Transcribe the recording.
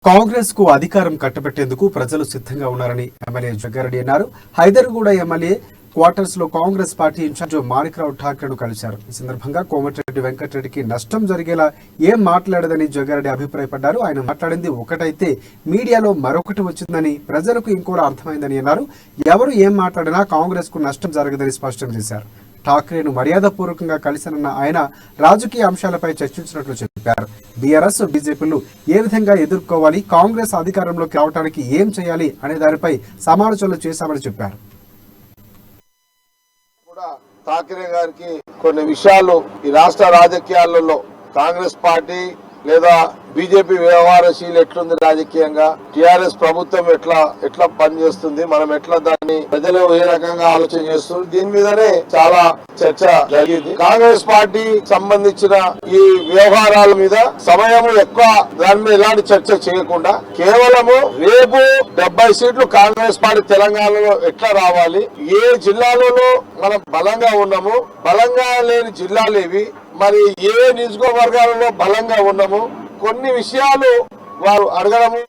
కాంగ్రెస్ కు అధికారం కట్టబెట్టేందుకు ప్రజలు సిద్ధంగా ఉన్నారని ఎమ్మెల్యే జగ్గారెడ్డి అన్నారు. హైదర్గూడ ఎమ్మెల్యే క్వార్టర్స్ లో కాంగ్రెస్ పార్టీ ఇన్ఛార్జ్ మాణిక్రావు ఠాక్రేను కలిశారు. ఈ సందర్భంగా కోమటిరెడ్డి వెంకటరెడ్డికి నష్టం జరిగేలా ఏం మాట్లాడదని జగ్గారెడ్డి అభిప్రాయపడ్డారు. ఆయన మాట్లాడింది ఒకటైతే మీడియాలో మరొకటి వచ్చిందని, ప్రజలకు ఇంకోలా అర్థమైందని అన్నారు. ఎవరు ఏం మాట్లాడినా కాంగ్రెస్ కు నష్టం జరగదని స్పష్టం చేశారు. ఠాక్రేను మర్యాదపూర్వకంగా కలిశానన్న ఆయన రాజకీయ అంశాలపై చర్చించినట్లు చెప్పారు. బీఆర్ఎస్, బీజేపీలు ఏ విధంగా ఎదుర్కోవాలి, కాంగ్రెస్ అధికారంలోకి రావడానికి ఏం చేయాలి అనే దానిపై సమాలోచనలు చేశామని చెప్పారు. ఠాక్రే గారికి కొన్ని విషయాలు ఈ రాష్ట్ర రాజకీయాలలో కాంగ్రెస్ పార్టీ లేదా బీజేపీ వ్యవహారశీలు ఎట్లుంది, రాజకీయంగా టిఆర్ఎస్ ప్రభుత్వం ఎట్లా పనిచేస్తుంది, మనం ఎట్లా దాన్ని ప్రజలు ఏ రకంగా ఆలోచన చేస్తుంది, దీని మీదనే చాలా చర్చ జరిగింది. కాంగ్రెస్ పార్టీ సంబంధించిన ఈ వ్యవహారాల మీద సమయం ఎక్కువ దాని మీద ఎలాంటి చర్చ చేయకుండా కేవలము రేపు 70 సీట్లు కాంగ్రెస్ పార్టీ తెలంగాణలో ఎట్లా రావాలి, ఏ జిల్లాలలో మనం బలంగా ఉన్నాము, బలంగా లేని జిల్లాలు ఏవి, మరి ఏ నియోజకవర్గాలలో బలంగా ఉన్నాము, కొన్ని విషయాలు వారు అడగడము.